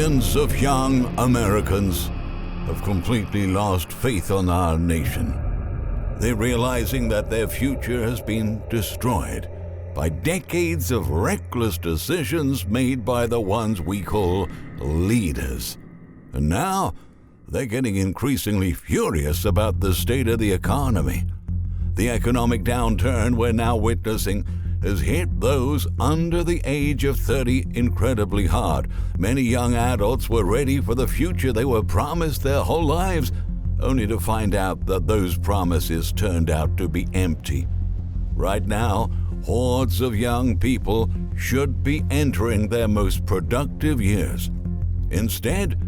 Millions of young Americans have completely lost faith in our nation. They're realizing that their future has been destroyed by decades of reckless decisions made by the ones we call leaders. And now, they're getting increasingly furious about the state of the economy. The economic downturn we're now witnessing has hit those under the age of 30 incredibly hard. Many young adults were ready for the future they were promised their whole lives, only to find out that those promises turned out to be empty. Right now, hordes of young people should be entering their most productive years. Instead,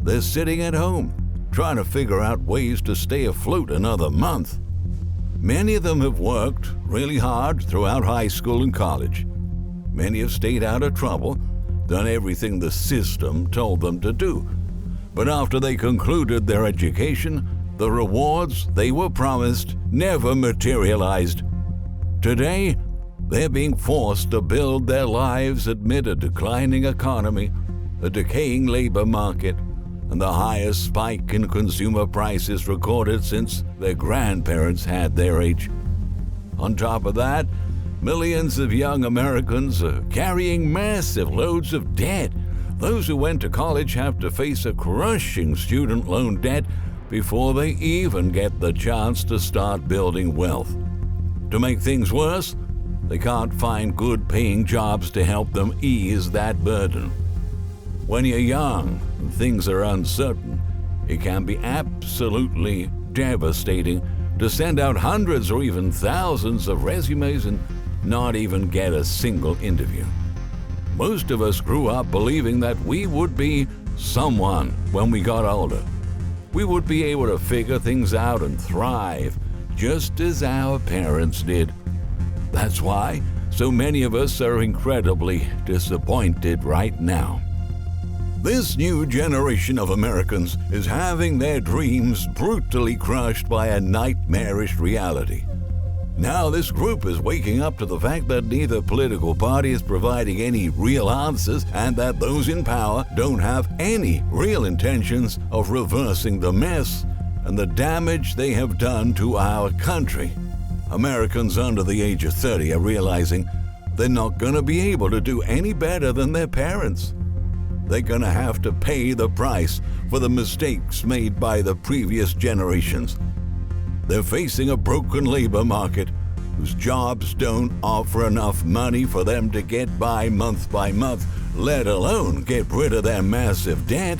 they're sitting at home, trying to figure out ways to stay afloat another month. Many of them have worked really hard throughout high school and college. Many have stayed out of trouble, done everything the system told them to do. But after they concluded their education, the rewards they were promised never materialized. Today, they're being forced to build their lives amid a declining economy, a decaying labor market, and the highest spike in consumer prices recorded since their grandparents had their age. On top of that, millions of young Americans are carrying massive loads of debt. Those who went to college have to face a crushing student loan debt before they even get the chance to start building wealth. To make things worse, they can't find good-paying jobs to help them ease that burden. When you're young and things are uncertain, it can be absolutely devastating to send out hundreds or even thousands of resumes and not even get a single interview. Most of us grew up believing that we would be someone when we got older. We would be able to figure things out and thrive, just as our parents did. That's why so many of us are incredibly disappointed right now. This new generation of Americans is having their dreams brutally crushed by a nightmarish reality. Now this group is waking up to the fact that neither political party is providing any real answers and that those in power don't have any real intentions of reversing the mess and the damage they have done to our country. Americans under the age of 30 are realizing they're not going to be able to do any better than their parents. They're going to have to pay the price for the mistakes made by the previous generations. They're facing a broken labor market whose jobs don't offer enough money for them to get by month, let alone get rid of their massive debt.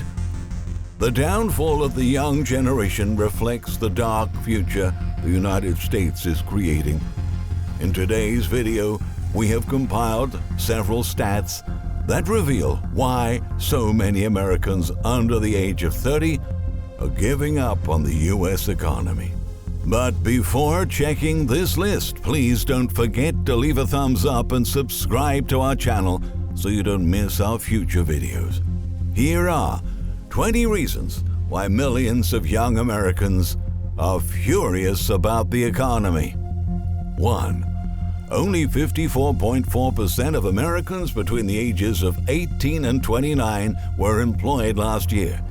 The downfall of the young generation reflects the dark future the United States is creating. In today's video, we have compiled several stats that reveal why so many Americans under the age of 30 are giving up on the U.S. economy. But before checking this list, please don't forget to leave a thumbs up and subscribe to our channel so you don't miss our future videos. Here are 20 reasons why millions of young Americans are furious about the economy. 1. Only 54.4% of Americans between the ages of 18 and 29 were employed last year.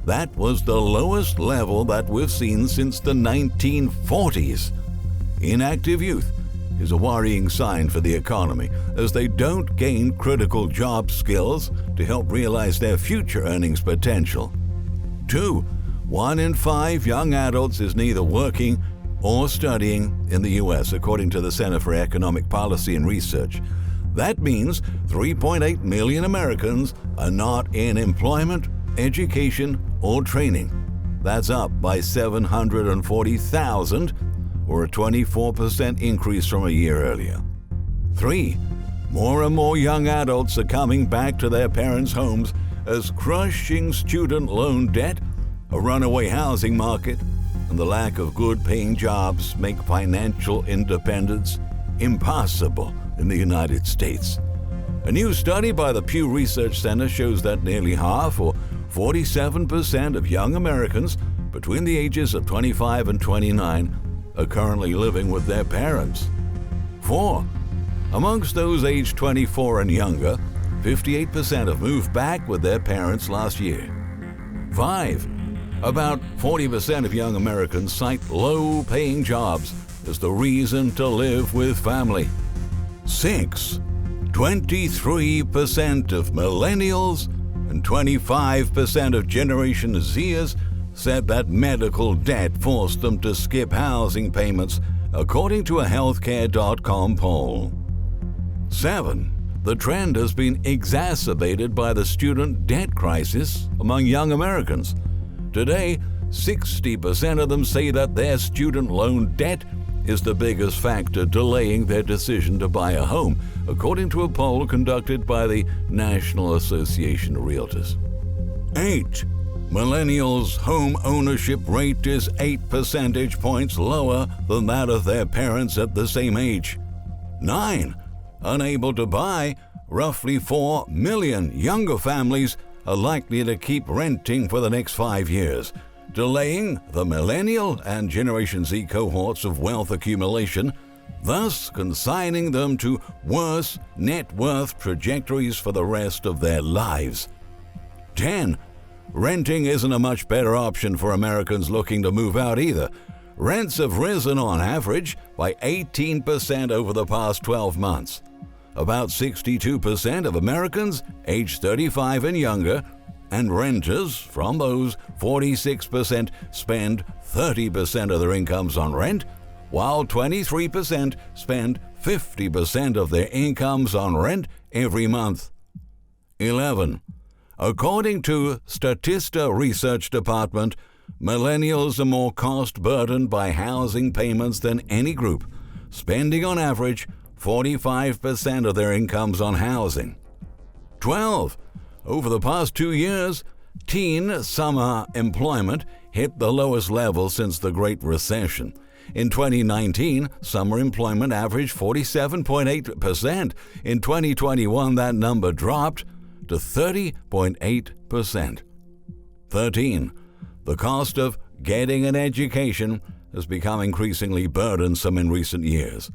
That was the lowest level that we've seen since the 1940s. Inactive youth is a worrying sign for the economy, as they don't gain critical job skills to help realize their future earnings potential. 2. 1 in 5 young adults is neither working or studying in the U.S., according to the Center for Economic Policy and Research. That means 3.8 million Americans are not in employment, education, or training. That's up by 740,000, or a 24% increase from a year earlier. 3. More and more young adults are coming back to their parents' homes as crushing student loan debt, a runaway housing market, and the lack of good-paying jobs make financial independence impossible in the United States. A new study by the Pew Research Center shows that nearly half, or 47% of young Americans between the ages of 25 and 29 are currently living with their parents. 4. Amongst those aged 24 and younger, 58% have moved back with their parents last year. 5. About 40% of young Americans cite low-paying jobs as the reason to live with family. 6. 23% of millennials and 25% of Generation Zers said that medical debt forced them to skip housing payments, according to a healthcare.com poll. 7. The trend has been exacerbated by the student debt crisis among young Americans. Today, 60% of them say that their student loan debt is the biggest factor delaying their decision to buy a home, according to a poll conducted by the National Association of Realtors. 8. Millennials' home ownership rate is 8 percentage points lower than that of their parents at the same age. 9. Unable to buy, roughly 4 million younger families are likely to keep renting for the next 5 years, delaying the millennial and Generation Z cohorts of wealth accumulation, thus consigning them to worse net worth trajectories for the rest of their lives. 10. Renting isn't a much better option for Americans looking to move out either. Rents have risen on average by 18% over the past 12 months. About 62% of Americans aged 35 and younger, and renters from those 46% spend 30% of their incomes on rent, while 23% spend 50% of their incomes on rent every month. 11. According to Statista Research Department, millennials are more cost-burdened by housing payments than any group, spending on average 45% of their incomes on housing. 12. Over the past 2 years, teen summer employment hit the lowest level since the Great Recession. In 2019, summer employment averaged 47.8%. In 2021, that number dropped to 30.8%. 13. The cost of getting an education has become increasingly burdensome in recent years.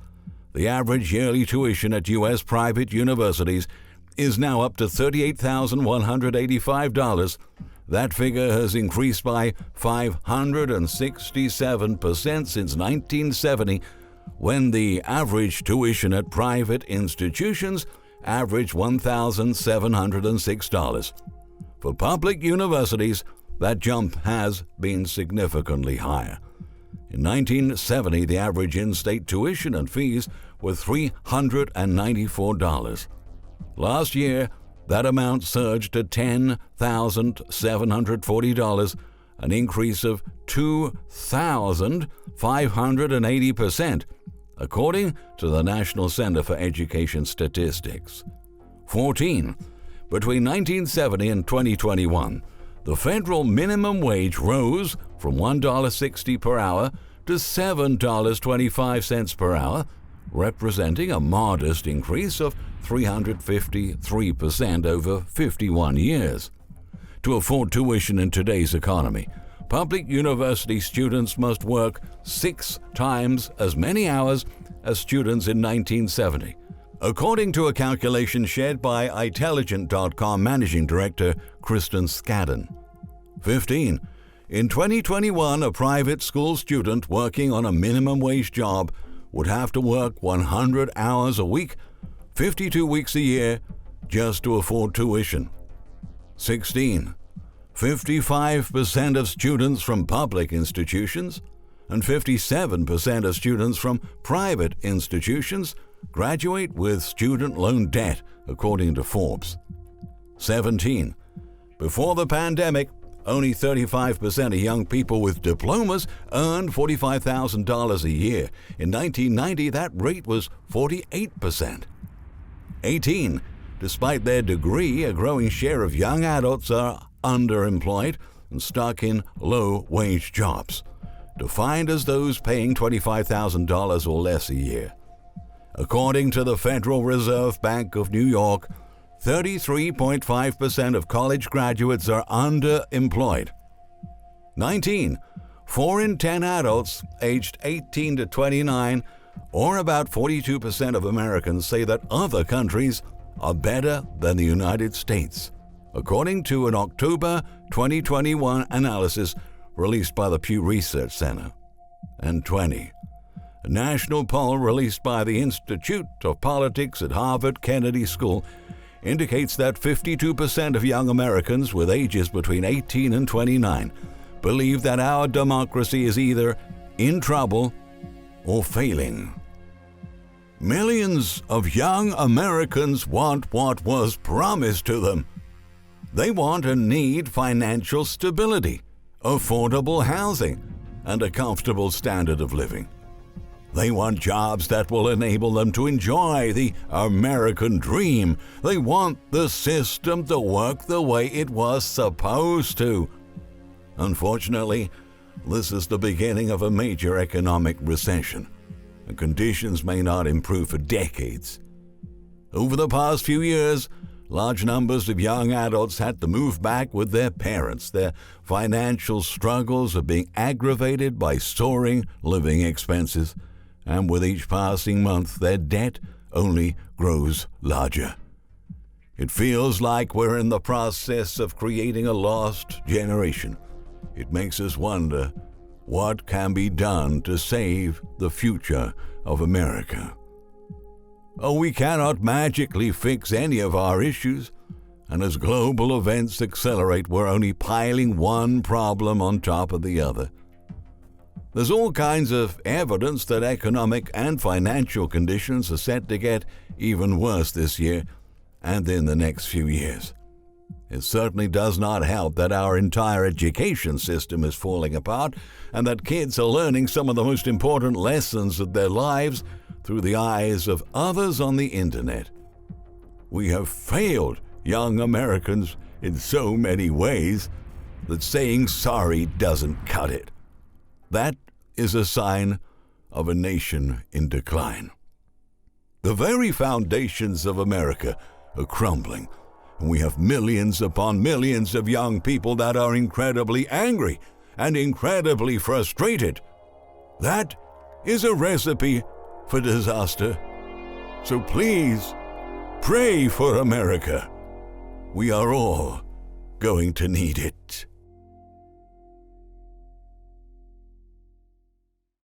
The average yearly tuition at U.S. private universities is now up to $38,185. That figure has increased by 567% since 1970, when the average tuition at private institutions averaged $1,706. For public universities, that jump has been significantly higher. In 1970, the average in-state tuition and fees were $394. Last year, that amount surged to $10,740, an increase of 2,580%, according to the National Center for Education Statistics. 14. Between 1970 and 2021, the federal minimum wage rose from $1.60 per hour to $7.25 per hour, representing a modest increase of 353% over 51 years. To afford tuition in today's economy, public university students must work 6 times as many hours as students in 1970, according to a calculation shared by Intelligent.com Managing Director Kristen Skadden. 15. In 2021, a private school student working on a minimum wage job would have to work 100 hours a week, 52 weeks a year, just to afford tuition. 16. 55% of students from public institutions and 57% of students from private institutions graduate with student loan debt, according to Forbes. 17. Before the pandemic, only 35% of young people with diplomas earned $45,000 a year. In 1990, that rate was 48%. 18. Despite their degree, a growing share of young adults are underemployed and stuck in low-wage jobs, defined as those paying $25,000 or less a year. According to the Federal Reserve Bank of New York, 33.5% of college graduates are underemployed. 19. 4 in 10 adults aged 18 to 29, or about 42% of Americans, say that other countries are better than the United States, according to an October 2021 analysis released by the Pew Research Center. And 20. A national poll released by the Institute of Politics at Harvard Kennedy School indicates that 52% of young Americans with ages between 18 and 29 believe that our democracy is either in trouble or failing. Millions of young Americans want what was promised to them. They want and need financial stability, affordable housing, and a comfortable standard of living. They want jobs that will enable them to enjoy the American dream. They want the system to work the way it was supposed to. Unfortunately, this is the beginning of a major economic recession, and conditions may not improve for decades. Over the past few years, large numbers of young adults had to move back with their parents. Their financial struggles are being aggravated by soaring living expenses, and with each passing month, their debt only grows larger. It feels like we're in the process of creating a lost generation. It makes us wonder what can be done to save the future of America. Oh, we cannot magically fix any of our issues, and as global events accelerate, we're only piling one problem on top of the other. There's all kinds of evidence that economic and financial conditions are set to get even worse this year and in the next few years. It certainly does not help that our entire education system is falling apart and that kids are learning some of the most important lessons of their lives through the eyes of others on the internet. We have failed young Americans in so many ways that saying sorry doesn't cut it. That is a sign of a nation in decline. The very foundations of America are crumbling, and we have millions upon millions of young people that are incredibly angry and incredibly frustrated. That is a recipe for disaster. So please, pray for America. We are all going to need it.